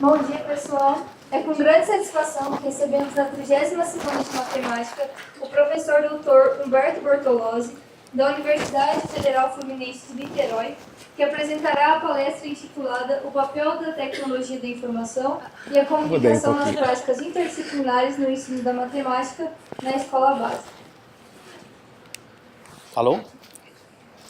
Bom dia, pessoal. É com grande satisfação que recebemos na 30ª semana de matemática o professor Dr. Humberto Bortolozzi, da Universidade Federal Fluminense de Niterói, que apresentará a palestra intitulada O papel da tecnologia da informação e a comunicação nas práticas interdisciplinares no ensino da matemática na escola básica. Alô?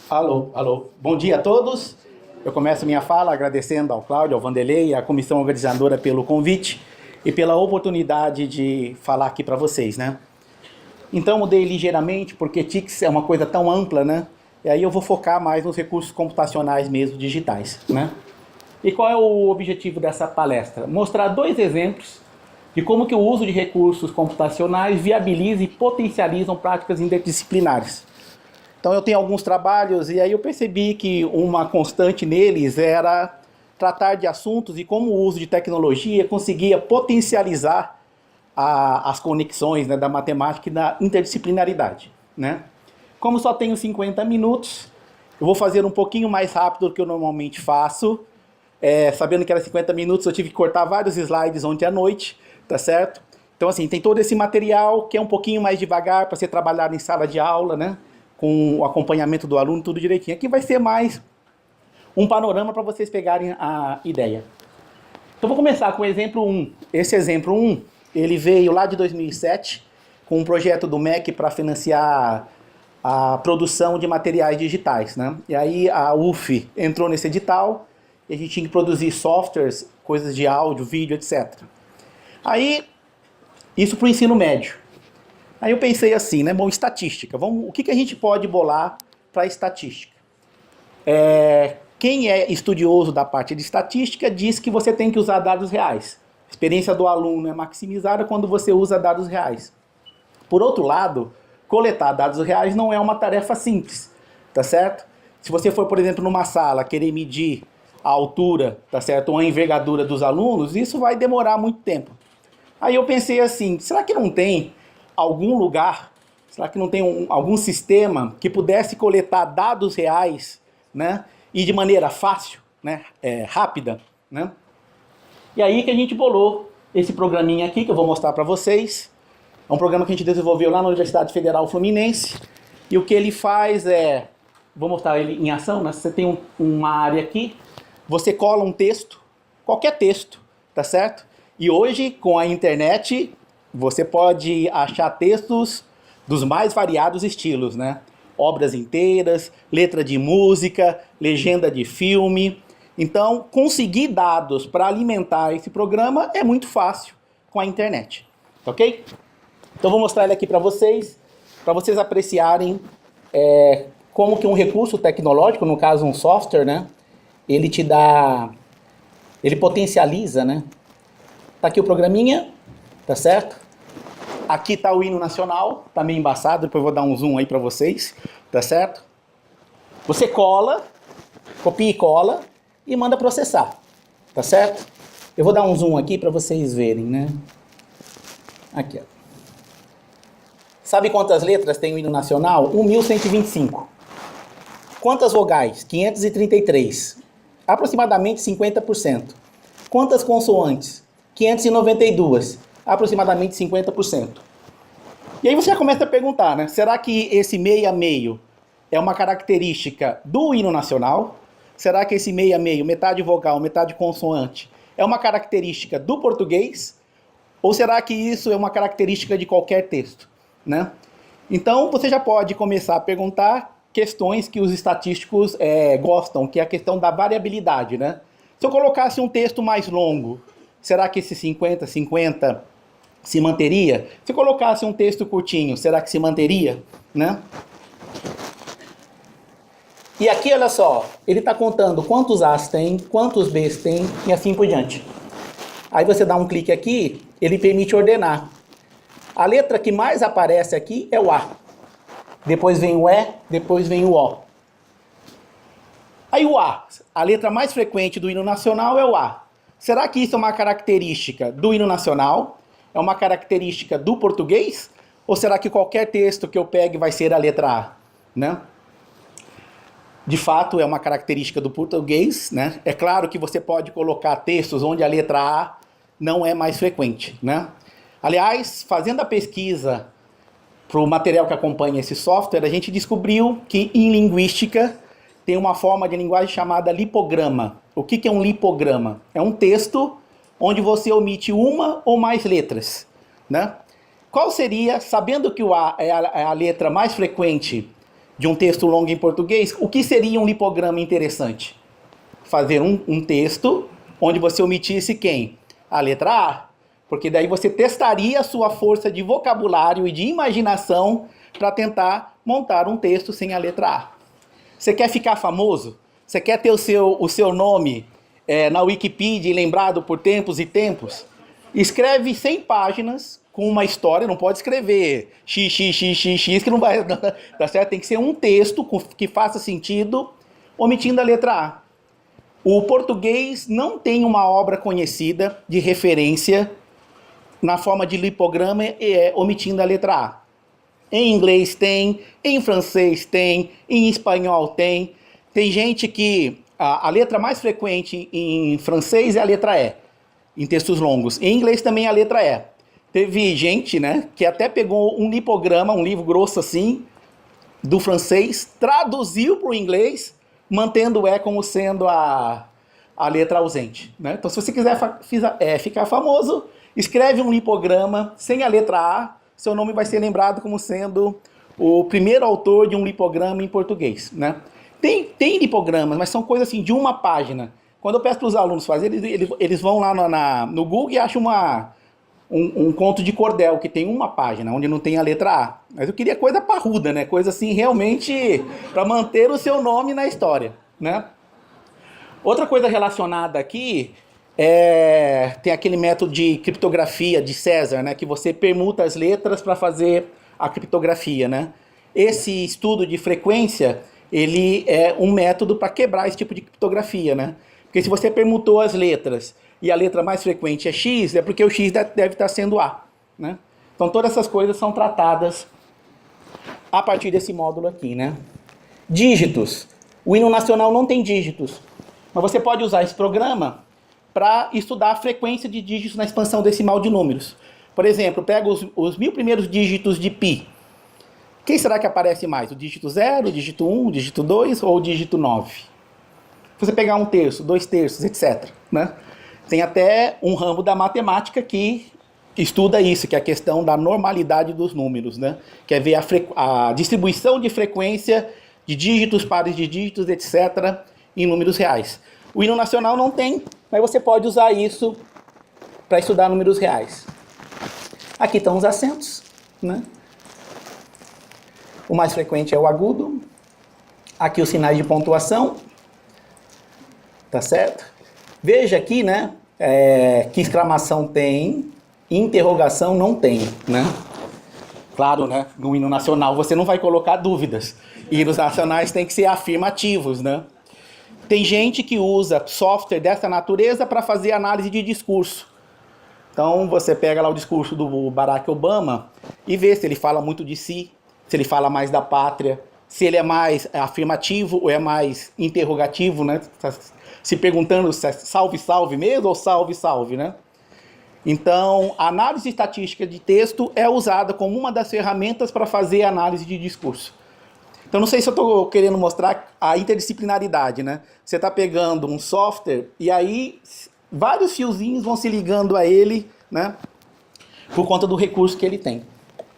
Alô, alô. Bom dia a todos. Eu começo minha fala agradecendo ao Cláudio, ao Vanderlei e à comissão organizadora pelo convite e pela oportunidade de falar aqui para vocês, né? Então mudei ligeiramente porque TICS é uma coisa tão ampla, né? E aí eu vou focar mais nos recursos computacionais mesmo, digitais, né? E qual é o objetivo dessa palestra? Mostrar dois exemplos de como que o uso de recursos computacionais viabiliza e potencializam práticas interdisciplinares. Então eu tenho alguns trabalhos e aí eu percebi que uma constante neles era tratar de assuntos e como o uso de tecnologia conseguia potencializar as conexões, né, da matemática e da interdisciplinaridade, né? Como só tenho 50 minutos, eu vou fazer um pouquinho mais rápido do que eu normalmente faço. Sabendo que era 50 minutos, eu tive que cortar vários slides ontem à noite, tá certo? Então assim, tem todo esse material que é um pouquinho mais devagar para ser trabalhado em sala de aula, né? Com o acompanhamento do aluno, tudo direitinho. Aqui vai ser mais um panorama para vocês pegarem a ideia. Então vou começar com o exemplo 1. Esse exemplo 1, ele veio lá de 2007, com um projeto do MEC para financiar a produção de materiais digitais, né? E aí a UF entrou nesse edital, e a gente tinha que produzir softwares, coisas de áudio, vídeo, etc. Aí, isso para o ensino médio. Aí eu pensei assim, né? Bom, estatística. O que a gente pode bolar para estatística? Quem é estudioso da parte de estatística diz que você tem que usar dados reais. A experiência do aluno é maximizada quando você usa dados reais. Por outro lado, coletar dados reais não é uma tarefa simples, tá certo? Se você for, por exemplo, numa sala querer medir a altura, tá certo? Ou a envergadura dos alunos, isso vai demorar muito tempo. Aí eu pensei assim, será que não tem algum lugar, será que não tem algum sistema que pudesse coletar dados reais, né, e de maneira fácil, né, rápida, né? E aí que a gente bolou esse programinha aqui, que eu vou mostrar para vocês. É um programa que a gente desenvolveu lá na Universidade Federal Fluminense, e o que ele faz vou mostrar ele em ação, né? Você tem uma área aqui, você cola um texto, qualquer texto, tá certo? E hoje, com a internet, você pode achar textos dos mais variados estilos, né? Obras inteiras, letra de música, legenda de filme. Então, conseguir dados para alimentar esse programa é muito fácil com a internet, ok? Então, vou mostrar ele aqui para vocês apreciarem como que um recurso tecnológico, no caso um software, né? Ele potencializa, né? Tá aqui o programinha, tá certo? Aqui está o hino nacional, tá meio embaçado, depois eu vou dar um zoom aí para vocês, tá certo? Você copia e cola e manda processar, tá certo? Eu vou dar um zoom aqui para vocês verem, né? Aqui, ó. Sabe quantas letras tem o hino nacional? 1.125. Quantas vogais? 533. Aproximadamente 50%. Quantas consoantes? 592. Aproximadamente 50%. E aí você já começa a perguntar, né? Será que esse meio a meio é uma característica do hino nacional? Será que esse meio a meio, metade vogal, metade consoante, é uma característica do português? Ou será que isso é uma característica de qualquer texto, né? Então você já pode começar a perguntar questões que os estatísticos gostam, que é a questão da variabilidade, né? Se eu colocasse um texto mais longo, será que esse 50-50 se manteria? Se colocasse um texto curtinho, será que se manteria, né? E aqui, olha só, ele está contando quantos A's tem, quantos B's tem e assim por diante. Aí você dá um clique aqui, ele permite ordenar. A letra que mais aparece aqui é o A. Depois vem o E, depois vem o O. Aí o A, a letra mais frequente do hino nacional é o A. Será que isso é uma característica do hino nacional? É uma característica do português? Ou será que qualquer texto que eu pegue vai ser a letra A, né? de fato é uma característica do português, né? É claro que você pode colocar textos onde a letra A não é mais frequente, né? Aliás, fazendo a pesquisa para o material que acompanha esse software, a gente descobriu que em linguística tem uma forma de linguagem chamada lipograma. O que é um lipograma? É um texto onde você omite uma ou mais letras, né? Qual seria, sabendo que o A é a letra mais frequente de um texto longo em português, o que seria um lipograma interessante? Fazer um texto onde você omitisse quem? A letra A. Porque daí você testaria a sua força de vocabulário e de imaginação para tentar montar um texto sem a letra A. Você quer ficar famoso? Você quer ter o seu nome na Wikipedia e lembrado por tempos e tempos? Escreve 100 páginas com uma história, não pode escrever x, que não vai dar certo. Tem que ser um texto que faça sentido, omitindo a letra A. O português não tem uma obra conhecida de referência na forma de lipograma omitindo a letra A. Em inglês tem, em francês tem, em espanhol tem. Tem gente que a letra mais frequente em francês é a letra E, em textos longos. Em inglês também é a letra E. Teve gente, né, que até pegou um lipograma, um livro grosso assim, do francês, traduziu para o inglês, mantendo o E como sendo a letra ausente, né? Então, se você quiser ficar famoso, escreve um lipograma sem a letra A, seu nome vai ser lembrado como sendo o primeiro autor de um lipograma em português, né? Tem lipogramas, mas são coisas assim de uma página. Quando eu peço para os alunos fazerem, eles vão lá no Google e acham um conto de cordel que tem uma página, onde não tem a letra A. Mas eu queria coisa parruda, né? Coisa assim realmente para manter o seu nome na história, né? Outra coisa relacionada aqui tem aquele método de criptografia de César, né? Que você permuta as letras para fazer a criptografia, né? Esse estudo de frequência, ele é um método para quebrar esse tipo de criptografia, né? Porque se você permutou as letras e a letra mais frequente é X, é porque o X deve estar sendo A, né? Então todas essas coisas são tratadas a partir desse módulo aqui, né? Dígitos. O hino nacional não tem dígitos, mas você pode usar esse programa para estudar a frequência de dígitos na expansão decimal de números. Por exemplo, pega os 1000 primeiros dígitos de π. Quem será que aparece mais? O dígito 0, o dígito 1, o dígito 2 ou o dígito 9? Se você pegar 1/3, 2/3, etc., né? Tem até um ramo da matemática que estuda isso, que é a questão da normalidade dos números, né? Que é ver a distribuição de frequência de dígitos, pares de dígitos, etc., em números reais. O hino nacional não tem, mas você pode usar isso para estudar números reais. Aqui estão os acentos, né? O mais frequente é o agudo. Aqui os sinais de pontuação. Tá certo? Veja aqui, né? Que exclamação tem, interrogação não tem, né? Claro, né? No hino nacional você não vai colocar dúvidas. Hinos nacionais têm que ser afirmativos, né? Tem gente que usa software dessa natureza para fazer análise de discurso. Então você pega lá o discurso do Barack Obama e vê se ele fala muito de si, se ele fala mais da pátria, se ele é mais afirmativo ou é mais interrogativo, né? Tá se perguntando se é salve, salve mesmo ou salve, salve, né? Então, a análise estatística de texto é usada como uma das ferramentas para fazer análise de discurso. Então, não sei se eu estou querendo mostrar a interdisciplinaridade, né? Você está pegando um software e aí vários fiozinhos vão se ligando a ele, né? Por conta do recurso que ele tem,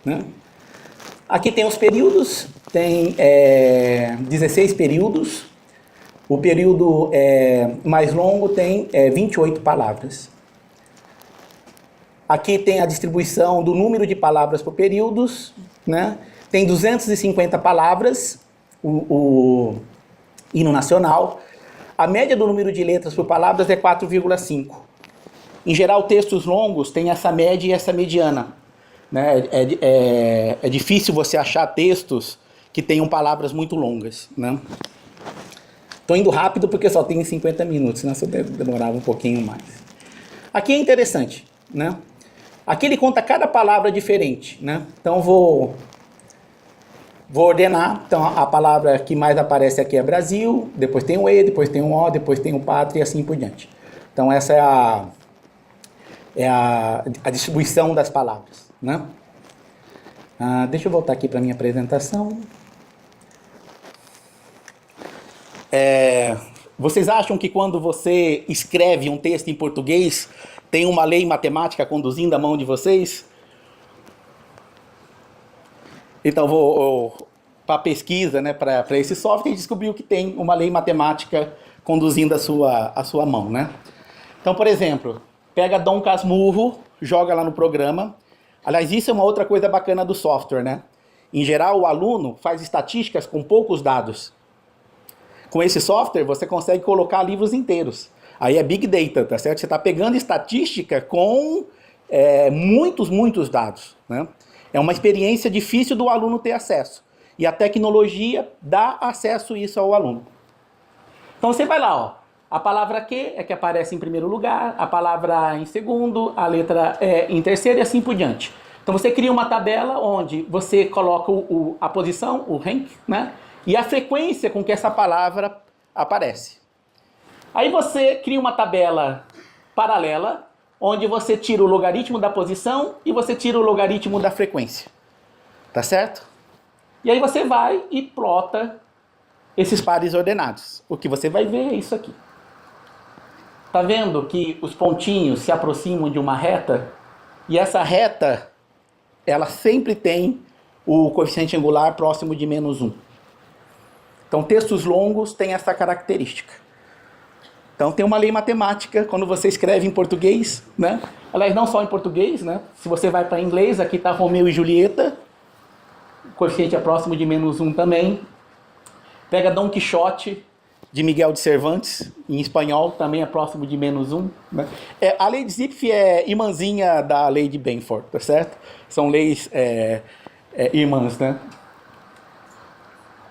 né? Aqui tem os períodos, tem 16 períodos. O período mais longo tem 28 palavras. Aqui tem a distribuição do número de palavras por períodos, né? Tem 250 palavras, o hino nacional. A média do número de letras por palavras é 4,5. Em geral, textos longos têm essa média e essa mediana, né? É difícil você achar textos que tenham palavras muito longas, né? Estou indo rápido porque só tenho 50 minutos, senão eu demorava um pouquinho mais. Aqui é interessante, né? Aqui ele conta cada palavra diferente, né? Então vou vou ordenar. Então, a palavra que mais aparece aqui é Brasil, depois tem o E, depois tem o O, depois tem o pátria e assim por diante. Então, essa é a distribuição das palavras, né? Deixa eu voltar aqui para a minha apresentação. Vocês acham que quando você escreve um texto em português, tem uma lei matemática conduzindo a mão de vocês? Então, vou para a pesquisa, né, para esse software, e descobriu que tem uma lei matemática conduzindo a sua mão, né? Então, por exemplo, pega Dom Casmurro, joga lá no programa. Aliás, isso é uma outra coisa bacana do software, né? Em geral, o aluno faz estatísticas com poucos dados. Com esse software, você consegue colocar livros inteiros. Aí é Big Data, tá certo? Você está pegando estatística com muitos dados, né? É uma experiência difícil do aluno ter acesso. E a tecnologia dá acesso a isso ao aluno. Então você vai lá, ó. A palavra Q é que aparece em primeiro lugar, a palavra A em segundo, a letra E em terceiro e assim por diante. Então você cria uma tabela onde você coloca a posição, o rank, né? E a frequência com que essa palavra aparece. Aí você cria uma tabela paralela, onde você tira o logaritmo da posição e você tira o logaritmo da frequência. Tá certo? E aí você vai e plota esses pares ordenados. O que você vai ver é isso aqui. Tá vendo que os pontinhos se aproximam de uma reta? E essa reta, ela sempre tem o coeficiente angular próximo de -1. Então, textos longos têm essa característica. Então, tem uma lei matemática quando você escreve em português, né? Aliás, não só em português, né? Se você vai para inglês, aqui está Romeu e Julieta. O coeficiente é próximo de -1 também. Pega Dom Quixote, de Miguel de Cervantes, em espanhol, também é próximo de -1. Né? A lei de Zipf é irmãzinha da lei de Benford, tá certo? São leis irmãs, né?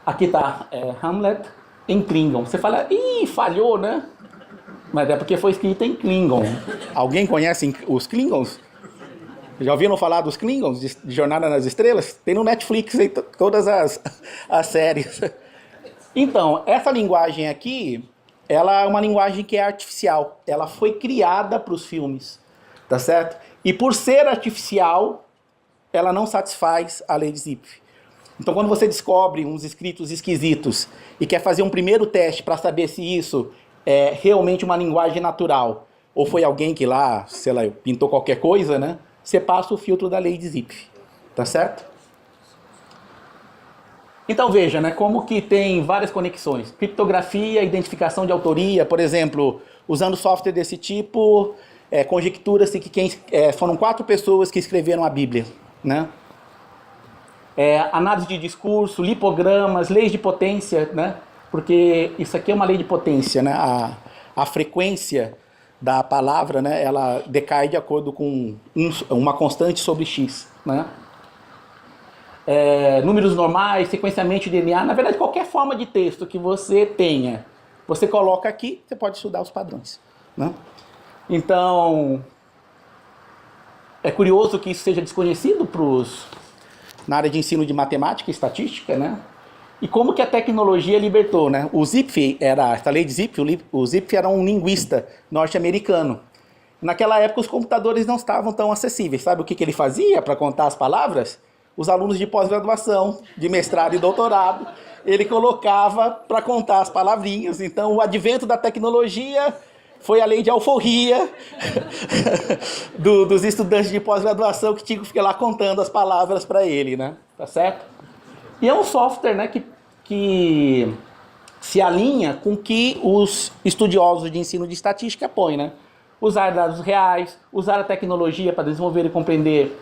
Aqui está Hamlet em Klingon. Você fala, ih, falhou, né? Mas é porque foi escrito em Klingon. Alguém conhece os Klingons? Já ouviram falar dos Klingons, de Jornada nas Estrelas? Tem no Netflix aí todas as séries. Então, essa linguagem aqui, ela é uma linguagem que é artificial. Ela foi criada para os filmes, tá certo? E por ser artificial, ela não satisfaz a lei de Zipf. Então, quando você descobre uns escritos esquisitos e quer fazer um primeiro teste para saber se isso é realmente uma linguagem natural, ou foi alguém que lá, sei lá, pintou qualquer coisa, né? Você passa o filtro da lei de Zipf, tá certo? Então veja, né, como que tem várias conexões. Criptografia, identificação de autoria, por exemplo, usando software desse tipo, conjectura-se que foram 4 pessoas que escreveram a Bíblia, né? Análise de discurso, lipogramas, leis de potência, né? Porque isso aqui é uma lei de potência, né? A frequência da palavra, né, ela decai de acordo com uma constante sobre x, né? Números normais, sequenciamento de DNA, na verdade qualquer forma de texto que você tenha, você coloca aqui, você pode estudar os padrões, né? Então, é curioso que isso seja desconhecido na área de ensino de matemática e estatística, né? E como que a tecnologia libertou, né? O Zipf essa lei de Zipf, o Zipf era um linguista norte-americano. Naquela época os computadores não estavam tão acessíveis. Sabe o que ele fazia para contar as palavras? Os alunos de pós-graduação, de mestrado e doutorado, ele colocava para contar as palavrinhas. Então o advento da tecnologia foi a lei de alforria dos estudantes de pós-graduação que tinham que ficar lá contando as palavras para ele, né? Tá certo? E é um software, né, que se alinha com o que os estudiosos de ensino de estatística põem, né? Usar dados reais, usar a tecnologia para desenvolver e compreender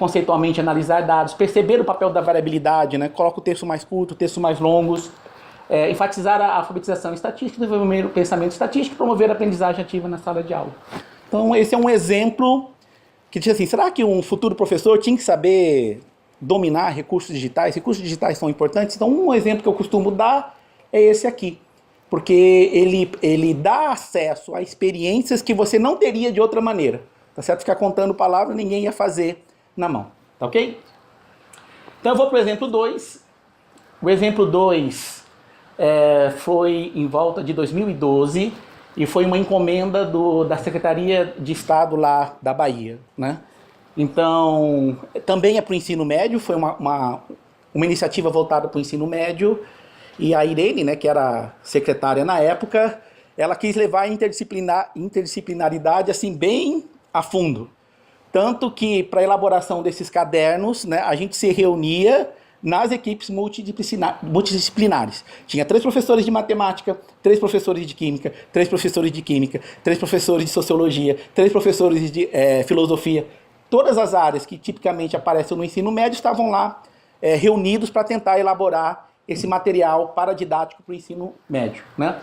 conceitualmente, analisar dados, perceber o papel da variabilidade, né? Coloca o texto mais curto, textos mais longos, enfatizar a alfabetização estatística, desenvolver o pensamento estatístico e promover a aprendizagem ativa na sala de aula. Então, esse é um exemplo que diz assim, será que um futuro professor tinha que saber dominar recursos digitais? Recursos digitais são importantes? Então, um exemplo que eu costumo dar é esse aqui, porque ele dá acesso a experiências que você não teria de outra maneira, tá certo? Ficar contando palavras, ninguém ia fazer na mão, tá ok? Então, eu vou para o exemplo 2, O exemplo 2 foi em volta de 2012 e foi uma encomenda da Secretaria de Estado lá da Bahia, né? Então, também é para o ensino médio, foi uma iniciativa voltada para o ensino médio, e a Irene, né, que era secretária na época, ela quis levar a interdisciplinaridade assim bem a fundo. Tanto que, para a elaboração desses cadernos, né, a gente se reunia nas equipes multidisciplinares. Tinha 3 professores de matemática, 3 professores de química, 3 professores de química, 3 professores de sociologia, 3 professores de filosofia. Todas as áreas que tipicamente aparecem no ensino médio estavam lá reunidos para tentar elaborar esse material paradidático para o ensino médio, né?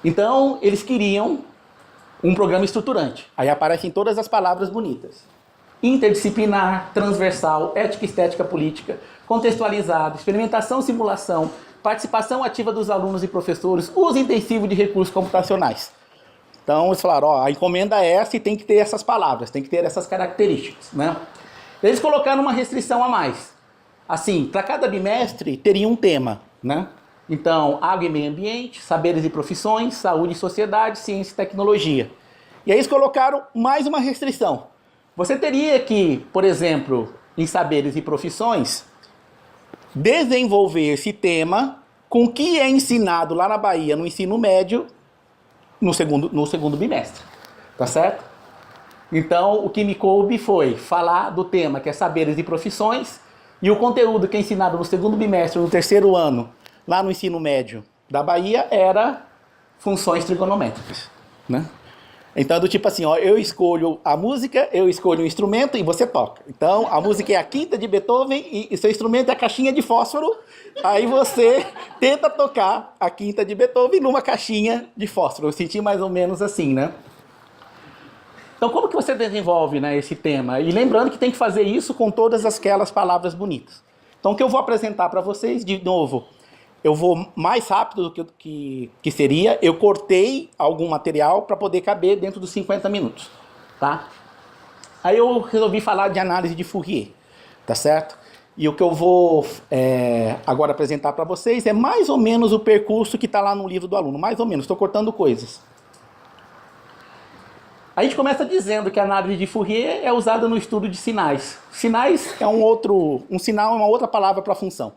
Então, eles queriam um programa estruturante. Aí aparecem todas as palavras bonitas. Interdisciplinar, transversal, ética, estética, política, contextualizado, experimentação, simulação, participação ativa dos alunos e professores, uso intensivo de recursos computacionais. Então, eles falaram, ó, a encomenda é essa e tem que ter essas palavras, tem que ter essas características, né? Eles colocaram uma restrição a mais. Assim, para cada bimestre teria um tema, né? Então, água e meio ambiente, saberes e profissões, saúde e sociedade, ciência e tecnologia. E aí eles colocaram mais uma restrição. Você teria que, por exemplo, em saberes e profissões, desenvolver esse tema com o que é ensinado lá na Bahia no ensino médio no segundo bimestre. Tá certo? Então, o que me coube foi falar do tema que é saberes e profissões, e o conteúdo que é ensinado no segundo bimestre, no terceiro ano, lá no ensino médio da Bahia, era funções trigonométricas, né? Então, do tipo assim, ó, eu escolho a música, eu escolho o instrumento e você toca. Então, a música é a quinta de Beethoven e seu instrumento é a caixinha de fósforo. Aí você tenta tocar a quinta de Beethoven numa caixinha de fósforo. Eu senti mais ou menos assim, né? Então, como que você desenvolve, né, esse tema? E lembrando que tem que fazer isso com todas aquelas palavras bonitas. Então, o que eu vou apresentar para vocês, de novo, eu vou mais rápido do que seria. Eu cortei algum material para poder caber dentro dos 50 minutos, tá? Aí eu resolvi falar de análise de Fourier, tá certo? E o que eu vou agora apresentar para vocês é mais ou menos o percurso que está lá no livro do aluno. Mais ou menos, estou cortando coisas. A gente começa dizendo que a análise de Fourier é usada no estudo de sinais. Sinais é um sinal é uma outra palavra para função.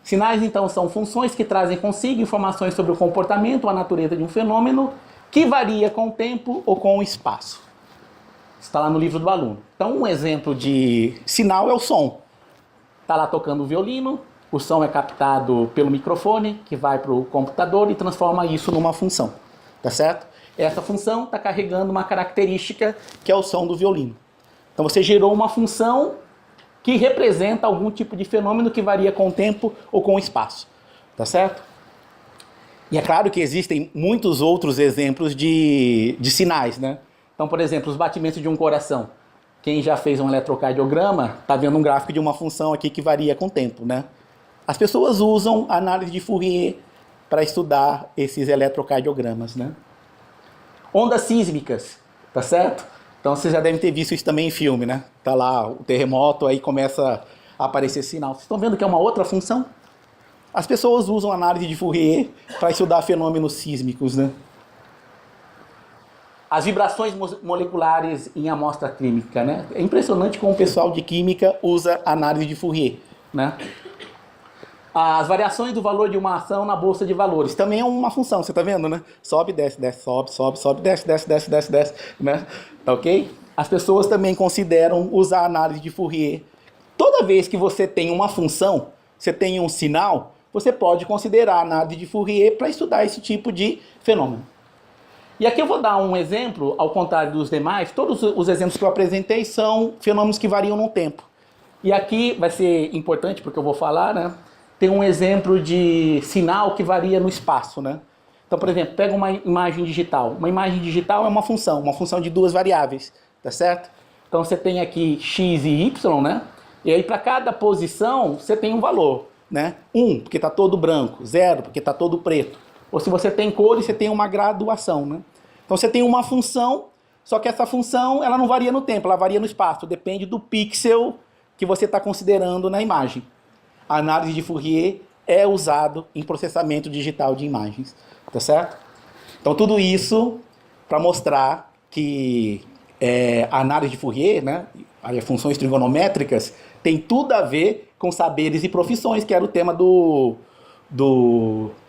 Sinais, então, são funções que trazem consigo informações sobre o comportamento ou a natureza de um fenômeno que varia com o tempo ou com o espaço. Está lá no livro do aluno. Então, um exemplo de sinal é o som. Está lá tocando o violino, o som é captado pelo microfone, que vai para o computador e transforma isso numa função. Tá certo? Essa função está carregando uma característica que é o som do violino. Então, você gerou uma função que representa algum tipo de fenômeno que varia com o tempo ou com o espaço, tá certo? E é claro que existem muitos outros exemplos de sinais, né? Então, por exemplo, os batimentos de um coração. Quem já fez um eletrocardiograma está vendo um gráfico de uma função aqui que varia com o tempo, né? As pessoas usam a análise de Fourier para estudar esses eletrocardiogramas, né? Ondas sísmicas, tá certo? Então vocês já devem ter visto isso também em filme, né? Tá lá o terremoto, aí começa a aparecer sinal. Vocês estão vendo que é uma outra função? As pessoas usam a análise de Fourier para estudar fenômenos sísmicos, né? As vibrações moleculares em amostra química, né? É impressionante como o pessoal de química usa a análise de Fourier, né? As variações do valor de uma ação na bolsa de valores também é uma função, você está vendo, né? Sobe, desce, desce, sobe, sobe, sobe, desce, desce, desce, desce, desce, né? Tá ok? As pessoas também consideram usar a análise de Fourier. Toda vez que você tem uma função, você tem um sinal, você pode considerar a análise de Fourier para estudar esse tipo de fenômeno. E aqui eu vou dar um exemplo, ao contrário dos demais, todos os exemplos que eu apresentei são fenômenos que variam no tempo. E aqui vai ser importante, porque eu vou falar, né? Tem um exemplo de sinal que varia no espaço, né? Então, por exemplo, pega uma imagem digital. Uma imagem digital é uma função de duas variáveis, tá certo? Então, você tem aqui x e y, né? E aí, para cada posição, você tem um valor, né? 1, porque está todo branco. 0, porque está todo preto. Ou se você tem cores, você tem uma graduação, né? Então, você tem uma função, só que essa função, ela não varia no tempo, ela varia no espaço. Depende do pixel que você está considerando na imagem. a análise de Fourier é usado em processamento digital de imagens, tá certo? Então, tudo isso para mostrar que a análise de Fourier, né, as funções trigonométricas, tem tudo a ver com saberes e profissões, que era o tema do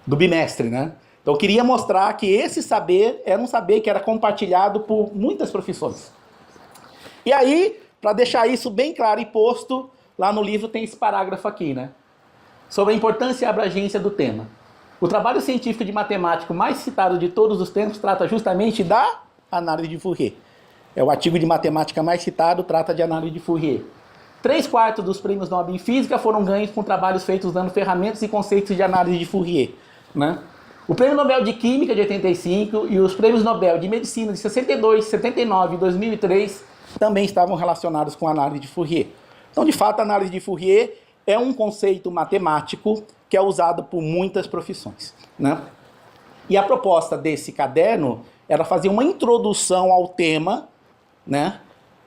bimestre, né? Então, eu queria mostrar que esse saber era um saber que era compartilhado por muitas profissões. E aí, para deixar isso bem claro e posto, lá no livro tem esse parágrafo aqui, né? Sobre a importância e abrangência do tema. O trabalho científico de matemático mais citado de todos os tempos trata justamente da análise de Fourier. É o artigo de matemática mais citado, trata de análise de Fourier. 3/4 dos prêmios Nobel em Física foram ganhos com trabalhos feitos usando ferramentas e conceitos de análise de Fourier, né? O Prêmio Nobel de Química de 85 e os Prêmios Nobel de Medicina de 62, 79 e 2003 também estavam relacionados com a análise de Fourier. Então, de fato, a análise de Fourier é um conceito matemático que é usado por muitas profissões, né? E a proposta desse caderno era fazer uma introdução ao tema, né?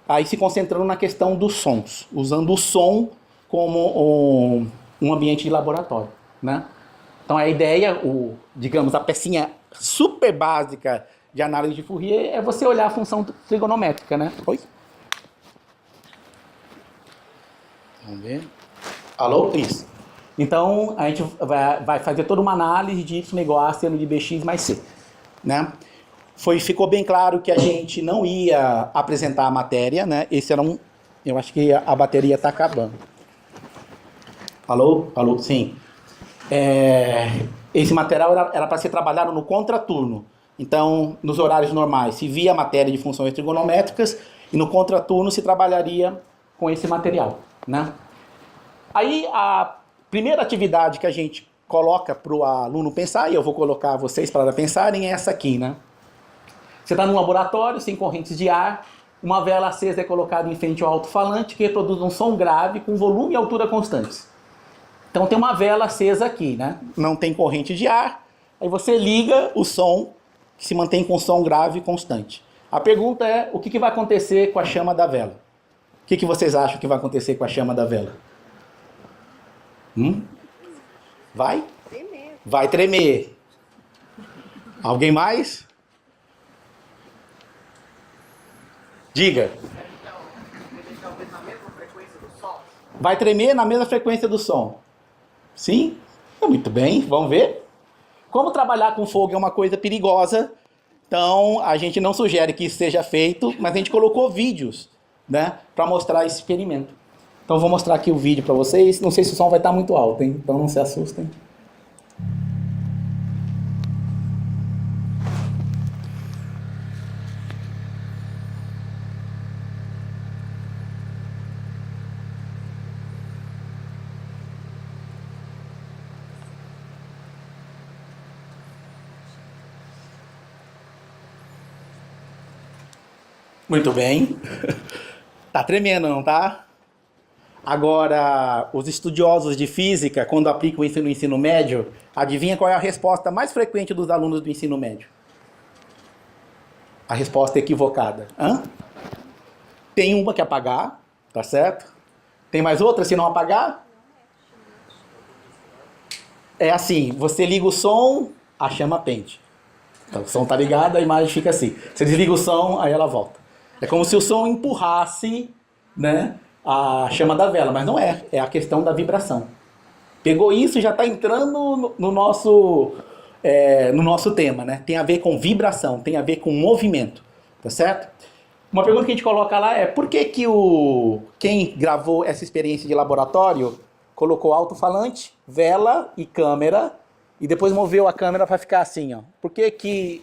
Aí se concentrando na questão dos sons, usando o som como um ambiente de laboratório, né? Então a ideia, digamos, a pecinha super básica de análise de Fourier é você olhar a função trigonométrica, né? Oi? Vamos ver. Alô? Isso. Então a gente vai fazer toda uma análise de y igual a seno de bx mais c, né? Ficou bem claro que a gente não ia apresentar a matéria, né? Esse era eu acho que a bateria está acabando. Alô? Alô? Sim. Esse material era para ser trabalhado no contraturno. Então, nos horários normais, se via a matéria de funções trigonométricas e no contraturno se trabalharia com esse material, né? Aí, a primeira atividade que a gente coloca para o aluno pensar, e eu vou colocar vocês para pensarem, é essa aqui, né? Você está num laboratório, sem correntes de ar, uma vela acesa é colocada em frente ao alto-falante que reproduz um som grave com volume e altura constantes. Então tem uma vela acesa aqui, né? Não tem corrente de ar, aí você liga o som, que se mantém com som grave e constante. A pergunta é, o que vai acontecer com a chama da vela? O que vocês acham que vai acontecer com a chama da vela? Vai? Tremer. Vai tremer. Alguém mais? Diga. Vai tremer na mesma frequência do som. Sim? Muito bem, vamos ver. Como trabalhar com fogo é uma coisa perigosa, então a gente não sugere que isso seja feito, mas a gente colocou vídeos, né, para mostrar esse experimento. Então vou mostrar aqui o vídeo para vocês. Não sei se o som vai estar muito alto, hein? Então não se assustem. Muito bem. Tá tremendo, não tá? Agora, os estudiosos de física, quando aplicam isso no ensino médio, adivinha qual é a resposta mais frequente dos alunos do ensino médio? A resposta é equivocada. Tem uma que apagar, tá certo? Tem mais outra se não apagar? É assim, você liga o som, a chama pende. Então, o som tá ligado, a imagem fica assim. Você desliga o som, aí ela volta. É como se o som empurrasse, né, a chama da vela, mas não é. É a questão da vibração. Pegou isso e já está entrando no nosso tema, né? Tem a ver com vibração, tem a ver com movimento, tá certo? Uma pergunta que a gente coloca lá é por que quem gravou essa experiência de laboratório colocou alto-falante, vela e câmera e depois moveu a câmera para ficar assim, ó? Por que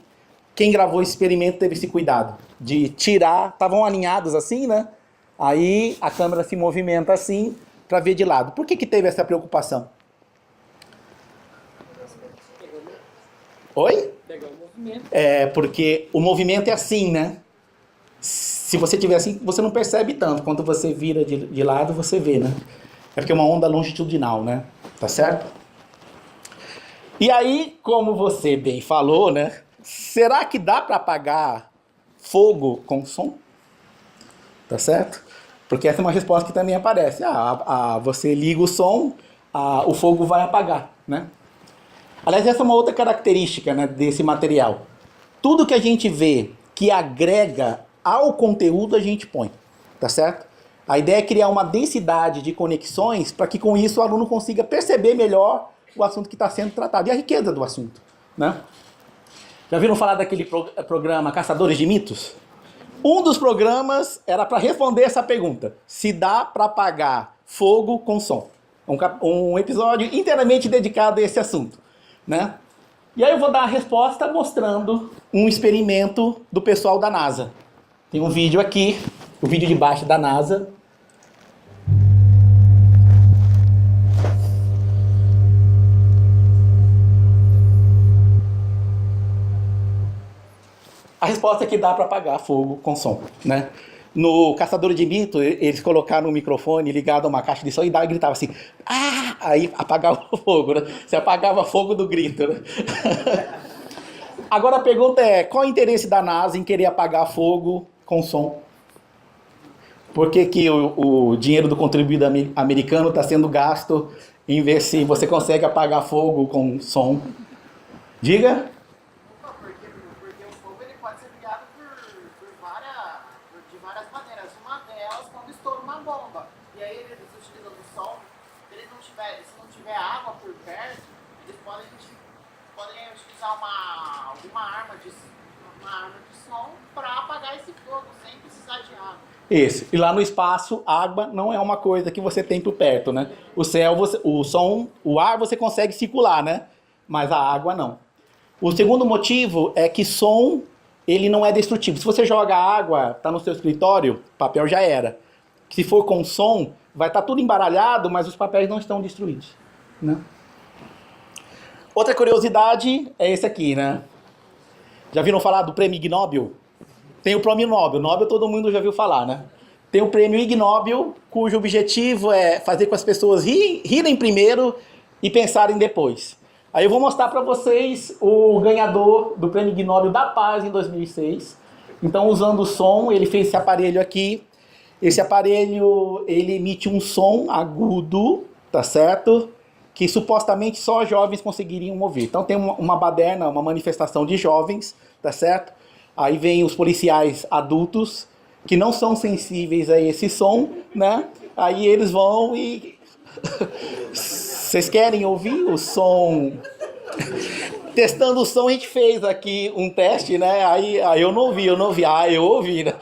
quem gravou esse experimento teve esse cuidado de tirar, estavam alinhados assim, né? Aí a câmera se movimenta assim para ver de lado. Por que teve essa preocupação? Oi? Pegar o movimento. Porque o movimento é assim, né? Se você tiver assim, você não percebe tanto. Quando você vira de lado, você vê, né? É porque é uma onda longitudinal, né? Tá certo? E aí, como você bem falou, né? Será que dá para apagar fogo com som? Tá certo? Porque essa é uma resposta que também aparece. Você liga o som, o fogo vai apagar, né? Aliás, essa é uma outra característica, né, desse material. Tudo que a gente vê que agrega ao conteúdo, a gente põe, tá certo? A ideia é criar uma densidade de conexões para que com isso o aluno consiga perceber melhor o assunto que está sendo tratado e a riqueza do assunto, né? Já viram falar daquele programa Caçadores de Mitos? Um dos programas era para responder essa pergunta: se dá para apagar fogo com som. Um episódio inteiramente dedicado a esse assunto, né? E aí eu vou dar a resposta mostrando um experimento do pessoal da NASA. Tem um vídeo aqui, o vídeo de baixo da NASA. A resposta é que dá para apagar fogo com som, né? No Caçador de Mito, eles colocaram um microfone ligado a uma caixa de som e gritava assim, ah! Aí apagava o fogo, né? Você apagava fogo do grito, né? Agora a pergunta é, qual o interesse da NASA em querer apagar fogo com som? Por que que o dinheiro do contribuinte americano está sendo gasto em ver se você consegue apagar fogo com som? Diga? Porque o fogo ele pode ser criado de várias maneiras. Uma delas, quando estoura uma bomba. E aí eles utilizam do som. Se não tiver água por perto, eles podem utilizar alguma arma de som para apagar esse fogo sem precisar de água. Isso. E lá no espaço, água não é uma coisa que você tem por perto, né? O céu, o som, o ar você consegue circular, né? Mas a água não. O segundo motivo é que som, ele não é destrutivo. Se você joga água, tá no seu escritório, papel já era. Se for com som, vai estar tudo embaralhado, mas os papéis não estão destruídos, né? Outra curiosidade é esse aqui, né? Já viram falar do prêmio Ig Nobel? Tem o prêmio Nobel. Nobel todo mundo já viu falar, né? Tem o prêmio Ig Nobel, cujo objetivo é fazer com que as pessoas rirem primeiro e pensarem depois. Aí eu vou mostrar para vocês o ganhador do prêmio Ig Nobel da Paz em 2006. Então, usando o som, ele fez esse aparelho aqui. Esse aparelho, ele emite um som agudo, tá certo? Que supostamente só jovens conseguiriam ouvir. Então tem uma baderna, uma manifestação de jovens, tá certo? Aí vem os policiais adultos, que não são sensíveis a esse som, né? Aí eles vão e... Vocês querem ouvir o som? Testando o som, a gente fez aqui um teste, né? Aí eu não ouvi. Ah, eu ouvi, né?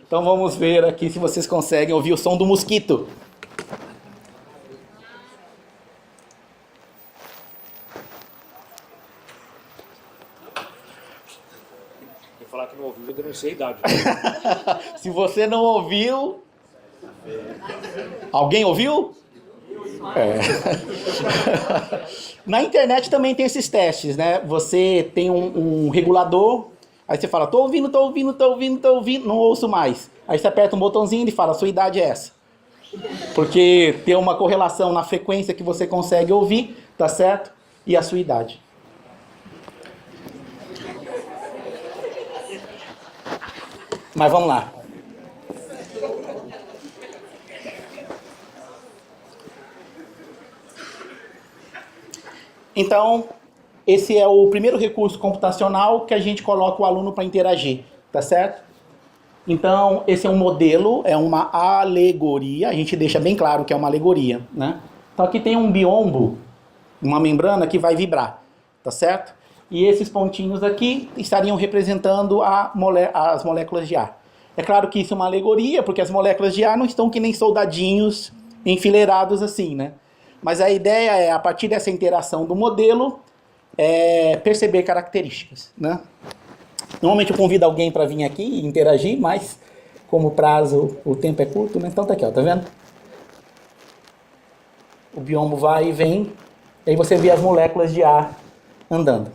Então vamos ver aqui se vocês conseguem ouvir o som do mosquito. Falar que não ouviu, eu denunciei a idade. Se você não ouviu... Alguém ouviu? É. Na internet também tem esses testes, né? Você tem um regulador, aí você fala, tô ouvindo, não ouço mais. Aí você aperta um botãozinho e fala, sua idade é essa. Porque tem uma correlação na frequência que você consegue ouvir, tá certo? E a sua idade. Mas vamos lá. Então, esse é o primeiro recurso computacional que a gente coloca o aluno para interagir, tá certo? Então, esse é um modelo, é uma alegoria, a gente deixa bem claro que é uma alegoria, né? Então aqui tem um biombo, uma membrana que vai vibrar, tá certo? E esses pontinhos aqui estariam representando as moléculas de ar. É claro que isso é uma alegoria, porque as moléculas de ar não estão que nem soldadinhos enfileirados assim, né? Mas a ideia é, a partir dessa interação do modelo, perceber características, né? Normalmente eu convido alguém para vir aqui e interagir, mas como o prazo, o tempo é curto, né? Então tá aqui, ó, tá vendo? O biombo vai e vem, e aí você vê as moléculas de ar andando.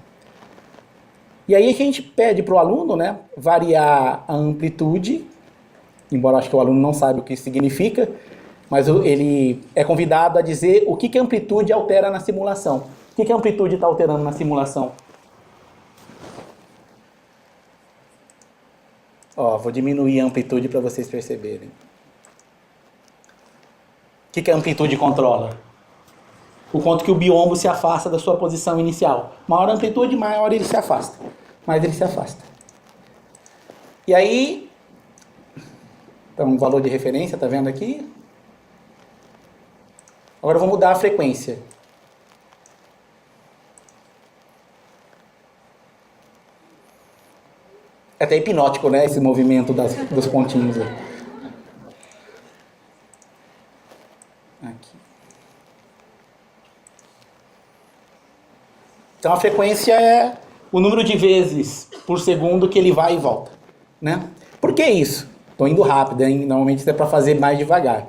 E aí a gente pede para o aluno, né, variar a amplitude, embora acho que o aluno não saiba o que isso significa, mas ele é convidado a dizer o que a amplitude altera na simulação. O que a amplitude está alterando na simulação? Ó, vou diminuir a amplitude para vocês perceberem. O que a amplitude controla? o quanto que o biombo se afasta da sua posição inicial. Maior amplitude, maior ele se afasta. Mais ele se afasta. E aí, então, o valor de referência, tá vendo aqui? Agora eu vou mudar a frequência. É até hipnótico, né? Esse movimento dos pontinhos. Aqui. Então a frequência é o número de vezes por segundo que ele vai e volta, né? Por que isso? Estou indo rápido, hein? Normalmente isso é para fazer mais devagar.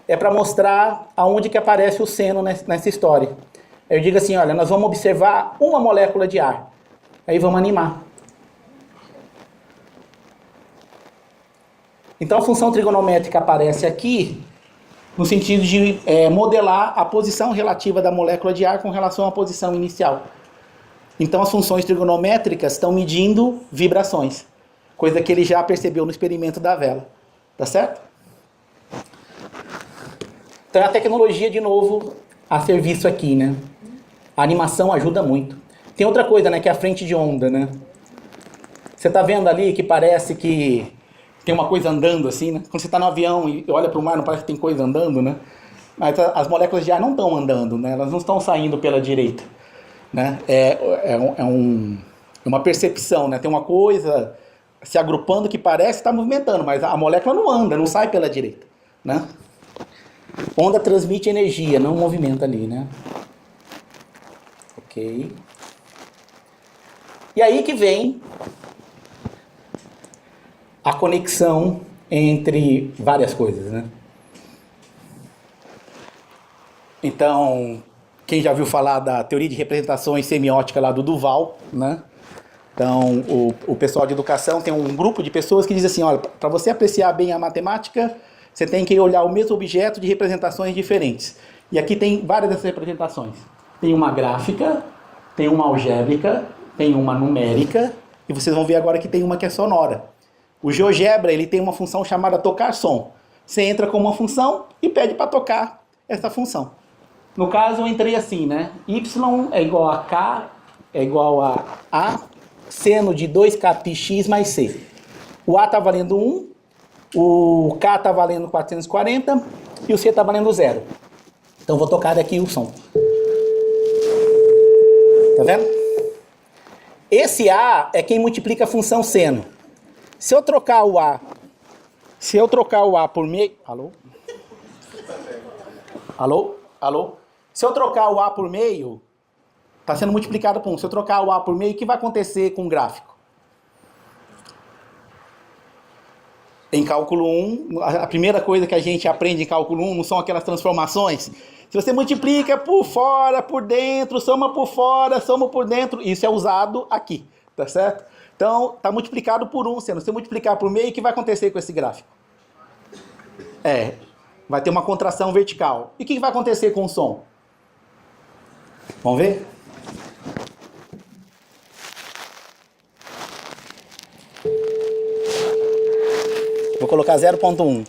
É para mostrar aonde que aparece o seno nessa história. Eu digo assim, olha, nós vamos observar uma molécula de ar. Aí vamos animar. Então a função trigonométrica aparece aqui no sentido de modelar a posição relativa da molécula de ar com relação à posição inicial. Então as funções trigonométricas estão medindo vibrações, coisa que ele já percebeu no experimento da vela. Tá certo? Então é a tecnologia, de novo, a serviço aqui, né? A animação ajuda muito. Tem outra coisa, né, que é a frente de onda, né? Você tá vendo ali que parece que tem uma coisa andando assim, né? Quando você tá no avião e olha para o mar, não parece que tem coisa andando, né? Mas as moléculas de ar não estão andando, né? Elas não estão saindo pela direita, né? É uma percepção, né? Tem uma coisa se agrupando que parece estar movimentando, mas a molécula não anda, não sai pela direita, né? Onda transmite energia, não movimento ali, né? Ok. E aí que vem a conexão entre várias coisas, né? Então, quem já ouviu falar da teoria de representações semiótica lá do Duval, né? Então, o pessoal de educação tem um grupo de pessoas que diz assim, olha, para você apreciar bem a matemática, você tem que olhar o mesmo objeto de representações diferentes. E aqui tem várias dessas representações. Tem uma gráfica, tem uma algébrica, tem uma numérica, e vocês vão ver agora que tem uma que é sonora. O GeoGebra, ele tem uma função chamada tocar som. Você entra com uma função e pede para tocar essa função. No caso, eu entrei assim, né? Y é igual a K, é igual a seno de 2kπx mais C. O A está valendo 1, o K está valendo 440 e o C está valendo 0. Então, vou tocar aqui o som. Tá vendo? Esse A é quem multiplica a função seno. Se eu trocar o A por meio... Alô? Alô? Alô? Se eu trocar o A por meio, está sendo multiplicado por 1. Se eu trocar o A por meio, o que vai acontecer com o gráfico? Em cálculo 1, a primeira coisa que a gente aprende em cálculo 1 não são aquelas transformações. Se você multiplica por fora, por dentro, soma por fora, soma por dentro, isso é usado aqui, tá certo? Então, está multiplicado por 1, se você multiplicar por meio, o que vai acontecer com esse gráfico? Vai ter uma contração vertical. E o que vai acontecer com o som? Vamos ver? Vou colocar 0,1.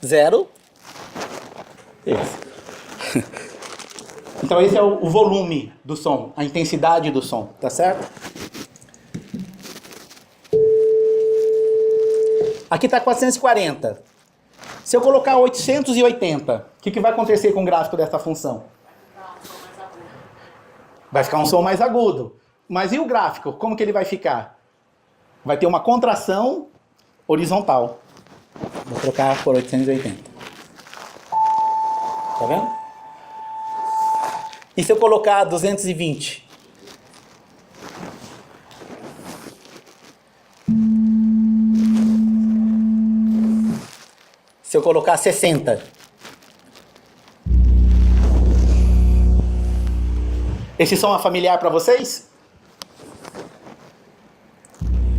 Zero. Esse. Então esse é o volume do som, a intensidade do som, tá certo? Aqui está 440. Se eu colocar 880, o que vai acontecer com o gráfico dessa função? Vai ficar um som mais agudo. Mas e o gráfico? Como que ele vai ficar? Vai ter uma contração horizontal. Vou trocar por 880. Tá vendo? E se eu colocar 220? Se eu colocar 60? Esse som é familiar para vocês?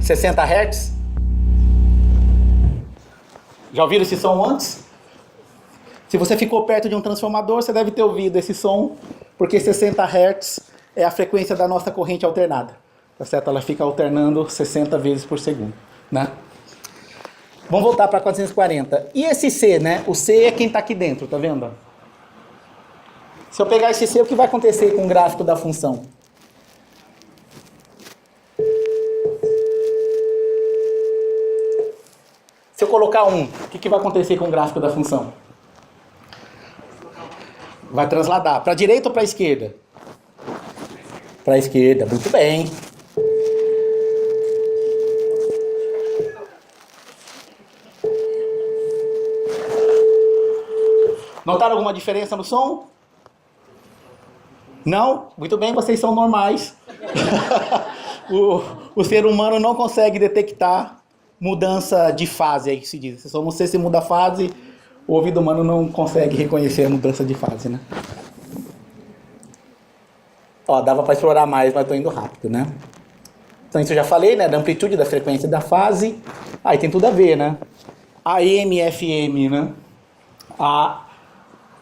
60 Hz? Já ouviram esse som antes? Se você ficou perto de um transformador, você deve ter ouvido esse som, porque 60 Hz é a frequência da nossa corrente alternada. tá certo? Ela fica alternando 60 vezes por segundo, né? Vamos voltar para 440. E esse C, né? O C é quem está aqui dentro, tá vendo? Se eu pegar esse C, o que vai acontecer com o gráfico da função? Se eu colocar 1, o que vai acontecer com o gráfico da função? Vai transladar. Para a direita ou para a esquerda? Para a esquerda, muito bem. Notaram alguma diferença no som? Não? Muito bem, vocês são normais. o ser humano não consegue detectar mudança de fase, aí que se diz. Se você se muda a fase, o ouvido humano não consegue reconhecer a mudança de fase, né? Ó, dava para explorar mais, mas estou indo rápido, né? Então isso eu já falei, né? Da amplitude, da frequência, da fase. Aí tem tudo a ver, né? AM e FM, né? A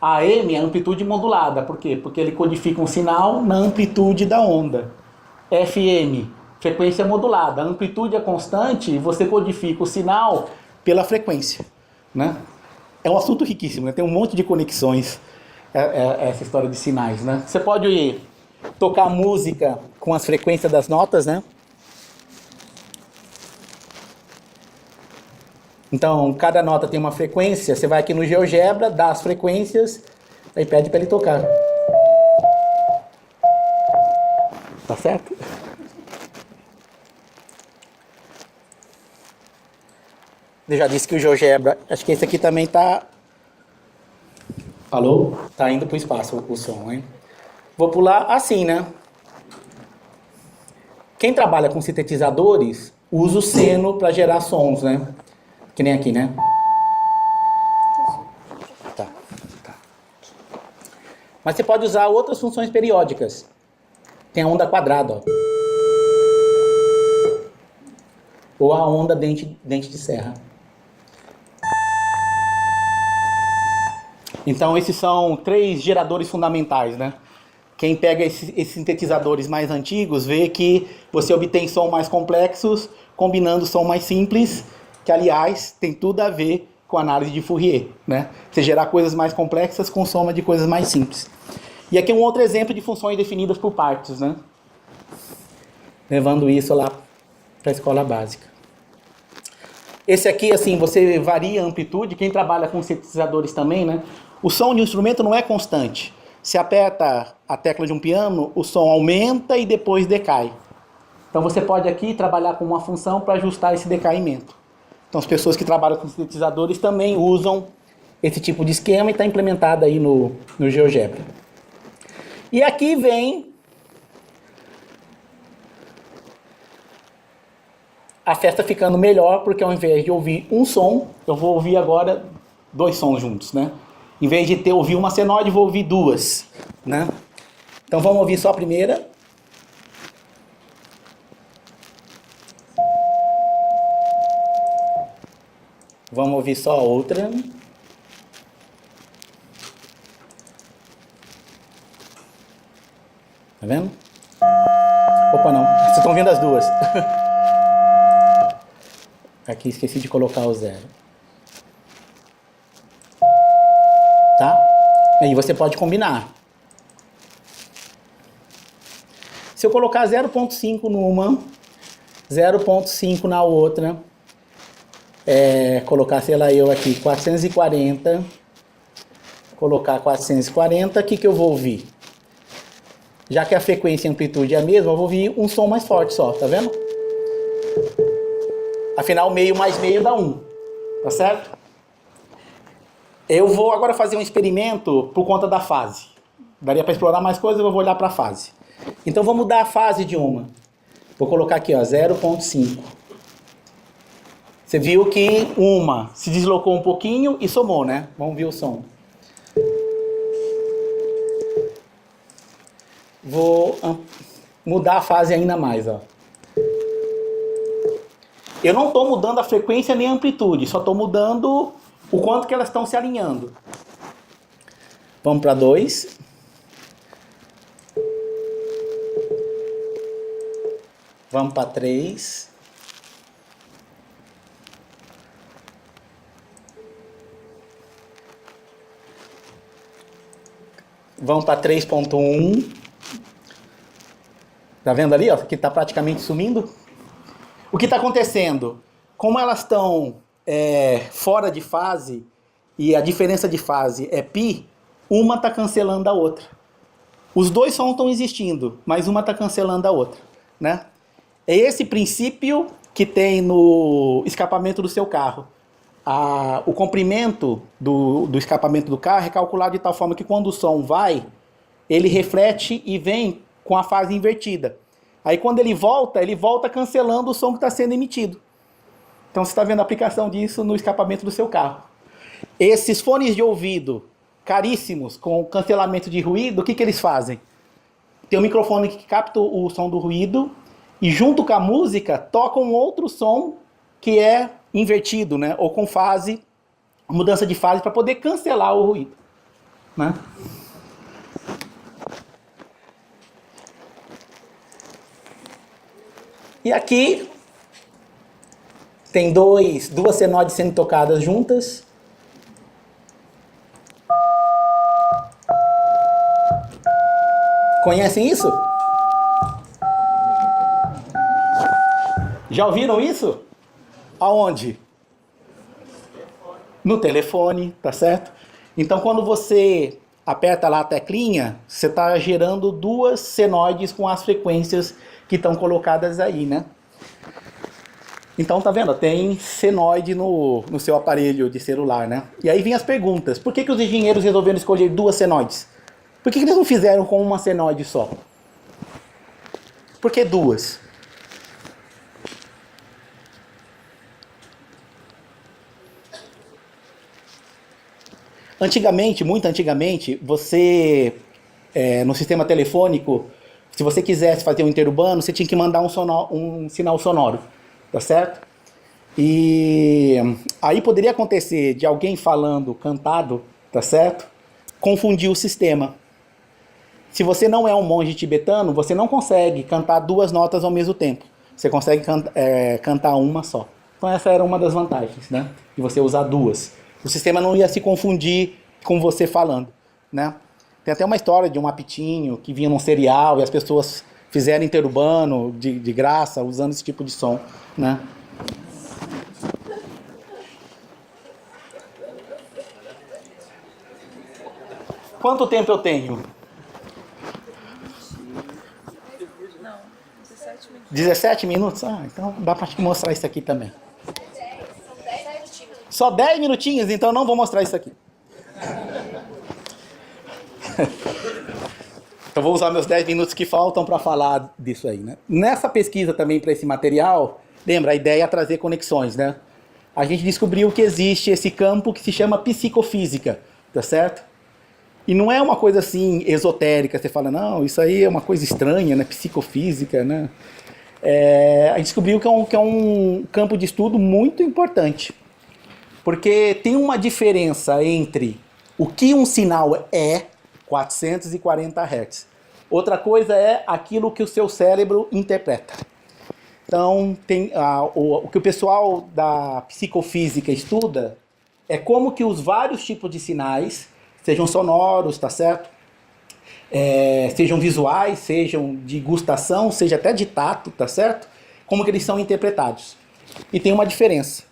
AM é amplitude modulada. Por quê? Porque ele codifica um sinal na amplitude da onda. FM, frequência modulada. A amplitude é constante e você codifica o sinal pela frequência, né? É um assunto riquíssimo, né? Tem um monte de conexões, essa história de sinais, né? Você pode tocar música com as frequências das notas, né? Então, cada nota tem uma frequência. Você vai aqui no GeoGebra, dá as frequências, aí pede para ele tocar. Tá certo? Eu já disse que o GeoGebra, acho que esse aqui também tá... Alô? Tá indo pro espaço o som, hein? Vou pular assim, né? Quem trabalha com sintetizadores usa o seno para gerar sons, né? Que nem aqui, né? Tá. Mas você pode usar outras funções periódicas. Tem a onda quadrada, ó. Ou a onda dente de serra. Então esses são 3 geradores fundamentais, né? Quem pega esses sintetizadores mais antigos vê que você obtém som mais complexos combinando som mais simples, que aliás tem tudo a ver com a análise de Fourier, né? Você gerar coisas mais complexas com soma de coisas mais simples. E aqui um outro exemplo de funções definidas por partes, né? Levando isso lá para a escola básica. Esse aqui, assim, você varia a amplitude. Quem trabalha com sintetizadores também, né? O som de um instrumento não é constante. Se aperta a tecla de um piano, o som aumenta e depois decai. Então você pode aqui trabalhar com uma função para ajustar esse decaimento. Então as pessoas que trabalham com sintetizadores também usam esse tipo de esquema e está implementado aí no GeoGebra. E aqui vem a festa ficando melhor, porque ao invés de ouvir um som, eu vou ouvir agora 2 sons juntos, né? Em vez de ouvir uma senoide, vou ouvir 2, né? Então vamos ouvir só a primeira. Vamos ouvir só a outra. Tá vendo? Opa, não. Vocês estão vendo as duas. Aqui esqueci de colocar o 0. Tá? Aí você pode combinar. Se eu colocar 0.5 numa, 0.5 na outra, colocar, sei lá, eu aqui 440, colocar 440, o que eu vou ouvir? Já que a frequência e a amplitude é a mesma, eu vou ouvir um som mais forte só, tá vendo? Afinal, meio mais meio dá 1, tá certo? Eu vou agora fazer um experimento por conta da fase. Daria para explorar mais coisas, eu vou olhar para a fase. Então, vou mudar a fase de uma. Vou colocar aqui, ó, 0.5. Você viu que uma se deslocou um pouquinho e somou, né? Vamos ver o som. Vou mudar a fase ainda mais, ó. Eu não estou mudando a frequência nem a amplitude, só estou mudando o quanto que elas estão se alinhando. Vamos para 2. Vamos para 3. Vamos para 3.1. Tá vendo ali, ó, que está praticamente sumindo? O que está acontecendo? Como elas estão fora de fase e a diferença de fase é π, uma está cancelando a outra. Os dois sons estão existindo, mas uma está cancelando a outra, né? É esse princípio que tem no escapamento do seu carro. O comprimento do escapamento do carro é calculado de tal forma que quando o som vai, ele reflete e vem com a fase invertida. Aí quando ele volta cancelando o som que está sendo emitido. Então você está vendo a aplicação disso no escapamento do seu carro. Esses fones de ouvido caríssimos com cancelamento de ruído, o que eles fazem? Tem um microfone que capta o som do ruído e junto com a música toca um outro som que é invertido, né? Ou com fase, mudança de fase para poder cancelar o ruído, né? E aqui tem duas senoides sendo tocadas juntas. Conhecem isso? Já ouviram isso? Aonde? No telefone, tá certo? Então quando você aperta lá a teclinha, você está gerando duas senoides com as frequências que estão colocadas aí, né? Então tá vendo? Tem senoide no seu aparelho de celular, né? E aí vem as perguntas. Por que os engenheiros resolveram escolher duas senoides? Por que eles não fizeram com uma senoide só? Por que duas? Antigamente, muito antigamente, você, no sistema telefônico, se você quisesse fazer um interurbano, você tinha que mandar um sinal sonoro, tá certo? E aí poderia acontecer de alguém falando cantado, tá certo? Confundir o sistema. Se você não é um monge tibetano, você não consegue cantar duas notas ao mesmo tempo. Você consegue cantar uma só. Então essa era uma das vantagens, né? De você usar duas. O sistema não ia se confundir com você falando, né? Tem até uma história de um apitinho que vinha num cereal e as pessoas fizeram interurbano de graça usando esse tipo de som, né? Quanto tempo eu tenho? 17 minutos? Ah, então dá pra mostrar isso aqui também. Só 10 minutinhos? Então não vou mostrar isso aqui. Eu vou usar meus 10 minutos que faltam para falar disso aí, né? Nessa pesquisa também para esse material, lembra, a ideia é trazer conexões, né? A gente descobriu que existe esse campo que se chama psicofísica, tá certo? E não é uma coisa assim esotérica, você fala, não, isso aí é uma coisa estranha, né? Psicofísica, né? A gente descobriu que é um campo de estudo muito importante. Porque tem uma diferença entre o que um sinal é, 440 Hz. Outra coisa é aquilo que o seu cérebro interpreta. Então, o que o pessoal da psicofísica estuda é como que os vários tipos de sinais, sejam sonoros, tá certo? Sejam visuais, sejam de gustação, seja até de tato, tá certo? Como que eles são interpretados. E tem uma diferença.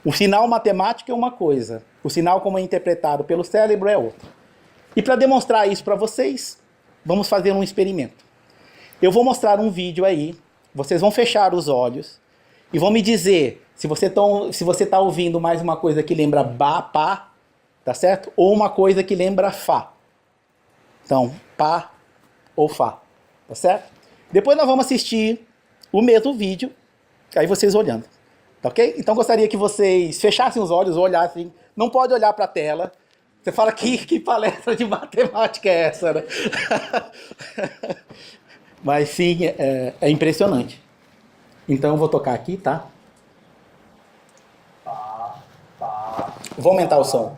O sinal matemático é uma coisa, o sinal como é interpretado pelo cérebro é outra. E para demonstrar isso para vocês, vamos fazer um experimento. Eu vou mostrar um vídeo aí, vocês vão fechar os olhos e vão me dizer se você está ouvindo mais uma coisa que lembra pá, tá certo? Ou uma coisa que lembra fá. Então, pá ou fá, tá certo? Depois nós vamos assistir o mesmo vídeo, aí vocês olhando, tá ok? Então gostaria que vocês fechassem os olhos, olhassem, não pode olhar para a tela. Você fala, que palestra de matemática é essa, né? Mas sim, é impressionante. Então eu vou tocar aqui, tá? Vou aumentar o som.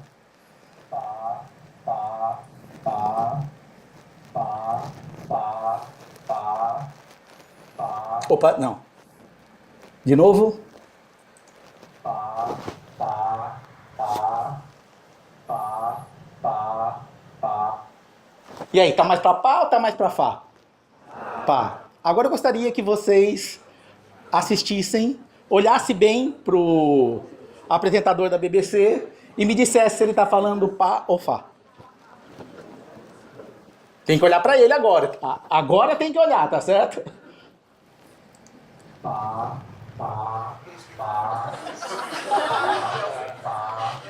Opa, não. De novo. E aí, tá mais para pá ou tá mais para fá? Pá. Agora eu gostaria que vocês assistissem, olhassem bem pro apresentador da BBC e me dissessem se ele tá falando pá ou fá. Tem que olhar para ele agora. Tá? Agora tem que olhar, tá certo? Pá, pá, pá, pá, pá,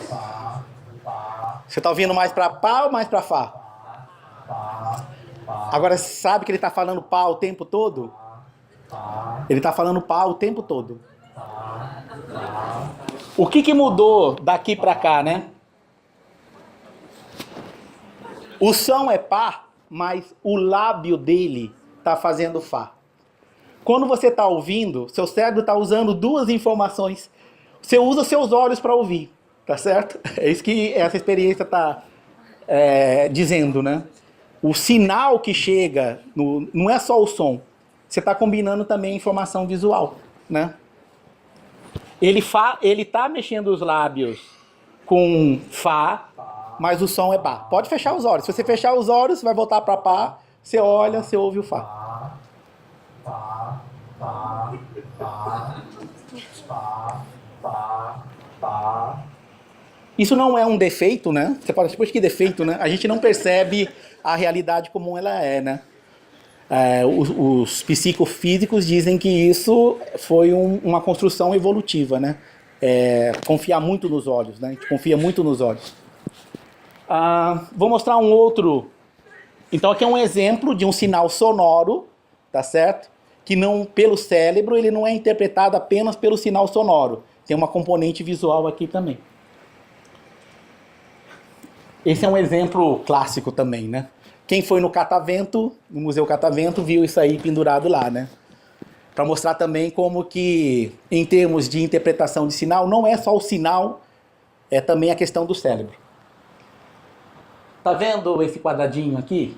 pá, pá. Você tá ouvindo mais para pá ou mais para fá? Pá, pá. Agora sabe que ele tá falando pá o tempo todo? Ele tá falando pá o tempo todo. O que mudou daqui para cá, né? O som é pá, mas o lábio dele tá fazendo fá. Quando você está ouvindo, seu cérebro está usando duas informações. Você usa seus olhos para ouvir, tá certo? É isso que essa experiência está dizendo, né? O sinal que chega, não é só o som. Você está combinando também informação visual, né? Ele está mexendo os lábios com fá, mas o som é pá. Pode fechar os olhos. Se você fechar os olhos, você vai voltar para pá. Você olha, você ouve o fá. Pá, pá, pá, pá, pá, pá. Isso não é um defeito, né? Você fala, depois que defeito, né? A gente não percebe a realidade como ela é, né? Os psicofísicos dizem que isso foi uma construção evolutiva, né? Confiar muito nos olhos, né? A gente confia muito nos olhos. Vou mostrar um outro. Então aqui é um exemplo de um sinal sonoro, tá certo? Que não, pelo cérebro, ele não é interpretado apenas pelo sinal sonoro. Tem uma componente visual aqui também. Esse é um exemplo clássico também, né? Quem foi no Catavento, no Museu Catavento, viu isso aí pendurado lá, né? Para mostrar também como que, em termos de interpretação de sinal, não é só o sinal, é também a questão do cérebro. Tá vendo esse quadradinho aqui?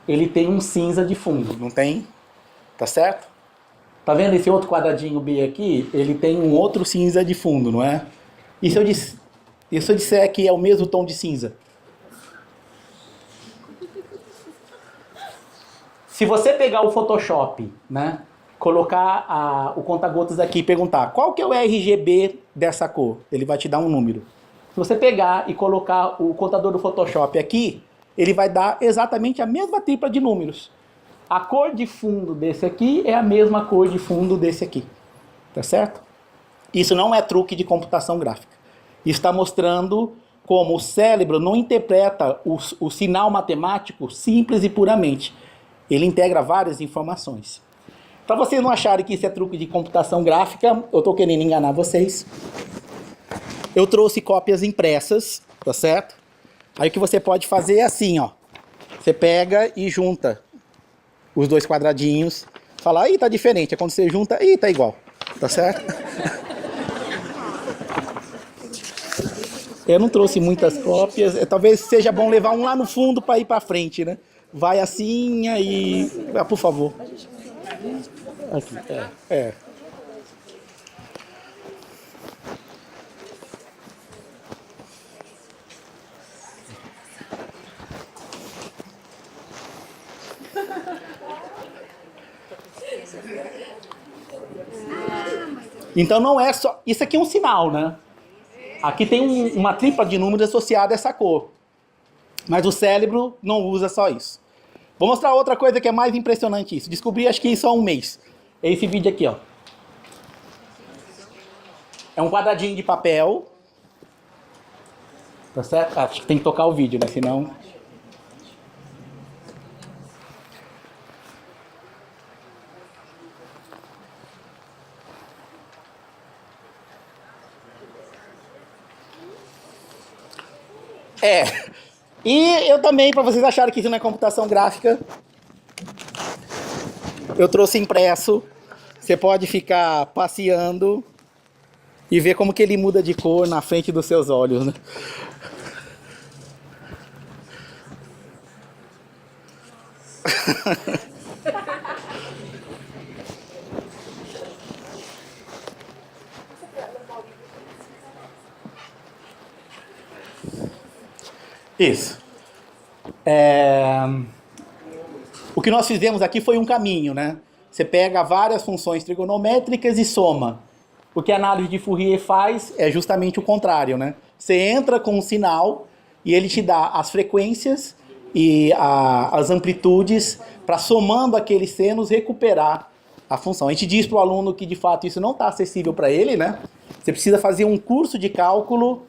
Ele tem um cinza de fundo, não tem? Tá certo? Tá vendo esse outro quadradinho B aqui? Ele tem um outro cinza de fundo, não é? E se eu disser que é o mesmo tom de cinza? Se você pegar o Photoshop, né? Colocar o conta-gotas aqui e perguntar qual que é o RGB dessa cor, ele vai te dar um número. Se você pegar e colocar o contador do Photoshop aqui, ele vai dar exatamente a mesma tripla de números. A cor de fundo desse aqui é a mesma cor de fundo desse aqui. Tá certo? Isso não é truque de computação gráfica. Isso está mostrando como o cérebro não interpreta o sinal matemático simples e puramente. Ele integra várias informações. Para vocês não acharem que isso é truque de computação gráfica, eu estou querendo enganar vocês. Eu trouxe cópias impressas, tá certo? Aí o que você pode fazer é assim, ó. Você pega e junta os dois quadradinhos. Fala, aí tá diferente. É quando você junta, aí tá igual. Tá certo? Eu não trouxe muitas cópias. Talvez seja bom levar um lá no fundo para ir para frente, né? Vai assim, aí... por favor. Aqui, Então não é só... Isso aqui é um sinal, né? Aqui tem uma tripla de números associada a essa cor. Mas o cérebro não usa só isso. Vou mostrar outra coisa que é mais impressionante isso. Descobri acho que isso há um mês. É esse vídeo aqui, ó. É um quadradinho de papel. Tá certo? Acho que tem que tocar o vídeo, né? Senão... E eu também, para vocês acharem que isso não é computação gráfica, eu trouxe impresso. Você pode ficar passeando e ver como que ele muda de cor na frente dos seus olhos, né? Isso. É, O que nós fizemos aqui foi um caminho, né? Você pega várias funções trigonométricas e soma. O que a análise de Fourier faz é justamente o contrário, né? Você entra com um sinal e ele te dá as frequências e as amplitudes para, somando aqueles senos, recuperar a função. A gente diz para o aluno que, de fato, isso não está acessível para ele, né? Você precisa fazer um curso de cálculo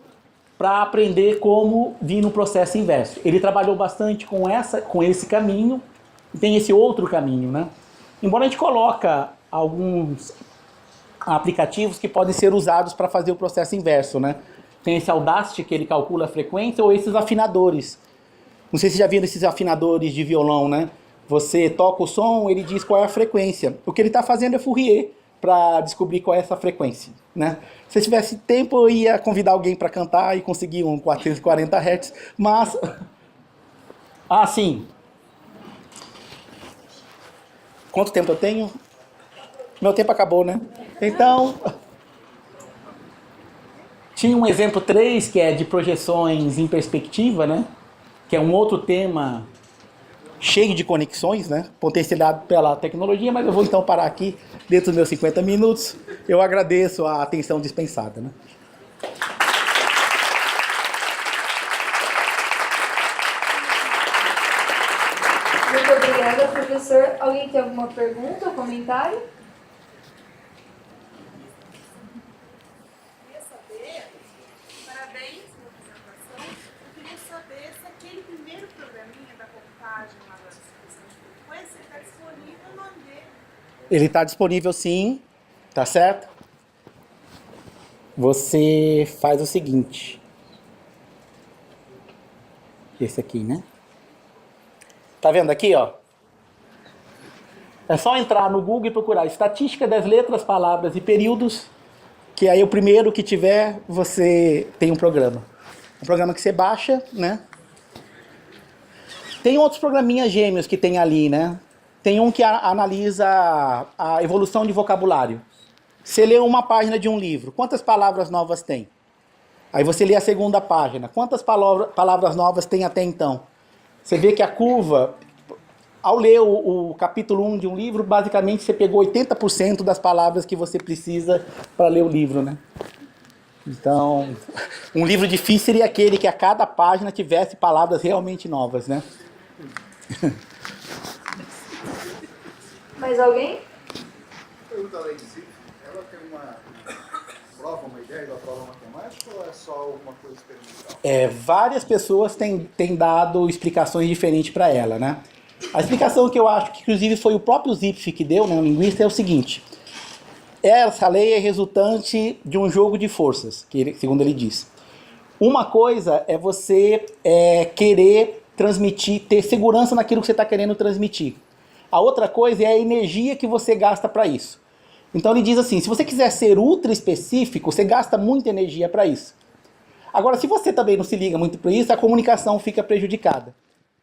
para aprender como vir no processo inverso. Ele trabalhou bastante com esse caminho, e tem esse outro caminho, né? Embora a gente coloca alguns aplicativos que podem ser usados para fazer o processo inverso, né? Tem esse Audacity que ele calcula a frequência, ou esses afinadores. Não sei se já viram esses afinadores de violão, né? Você toca o som, ele diz qual é a frequência. O que ele está fazendo é Fourier para descobrir qual é essa frequência, né? Se eu tivesse tempo, eu ia convidar alguém para cantar e conseguir um 440 Hz, mas... Ah, sim. Quanto tempo eu tenho? Meu tempo acabou, né? Então... Tinha um exemplo 3, que é de projeções em perspectiva, né? Que é um outro tema cheio de conexões, né? Potencializado pela tecnologia, mas eu vou então parar aqui dentro dos meus 50 minutos. Eu agradeço a atenção dispensada, né? Muito obrigada, professor. Alguém tem alguma pergunta ou comentário? Parabéns pela apresentação. Eu queria saber se aquele primeiro programinha da contagem lá da distribuição de frequência está disponível no Andê. Ele está disponível sim, tá certo? Você faz o seguinte. Esse aqui, né? Tá vendo aqui, ó? É só entrar no Google e procurar estatística das letras, palavras e períodos, que aí o primeiro que tiver, você tem um programa. Um programa que você baixa, né? Tem outros programinhas gêmeos que tem ali, né? Tem um que analisa a evolução de vocabulário. Você lê uma página de um livro, quantas palavras novas tem? Aí você lê a segunda página, quantas palavras novas tem até então? Você vê que a curva, ao ler o capítulo 1 de um livro, basicamente você pegou 80% das palavras que você precisa para ler o livro, né? Então, um livro difícil seria aquele que a cada página tivesse palavras realmente novas, né? Mais alguém? Pergunta além de si, ela tem uma prova, uma ideia da prova matemática ou é só alguma coisa experimental? Várias pessoas têm dado explicações diferentes para ela, né? A explicação que eu acho que, inclusive, foi o próprio Zipf que deu, né, o linguista, é o seguinte. Essa lei é resultante de um jogo de forças, segundo ele diz. Uma coisa é você querer transmitir, ter segurança naquilo que você está querendo transmitir. A outra coisa é a energia que você gasta para isso. Então ele diz assim, se você quiser ser ultra específico, você gasta muita energia para isso. Agora, se você também não se liga muito para isso, a comunicação fica prejudicada.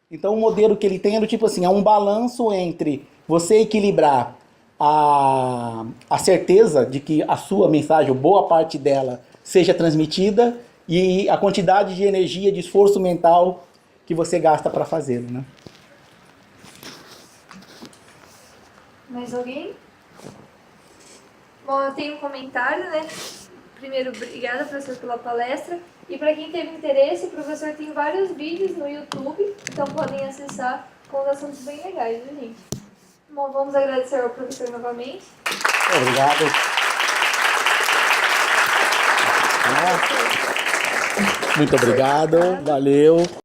Então o modelo que ele tem é do tipo assim, é um balanço entre você equilibrar a certeza de que a sua mensagem, ou boa parte dela, seja transmitida e a quantidade de energia, de esforço mental que você gasta para fazê-lo, né? Mais alguém? Bom, eu tenho um comentário, né? Primeiro, obrigada, professor, pela palestra. E para quem teve interesse, o professor tem vários vídeos no YouTube, então podem acessar com os assuntos bem legais, viu, gente? Bom, vamos agradecer ao professor novamente. Obrigado. Muito obrigado, valeu.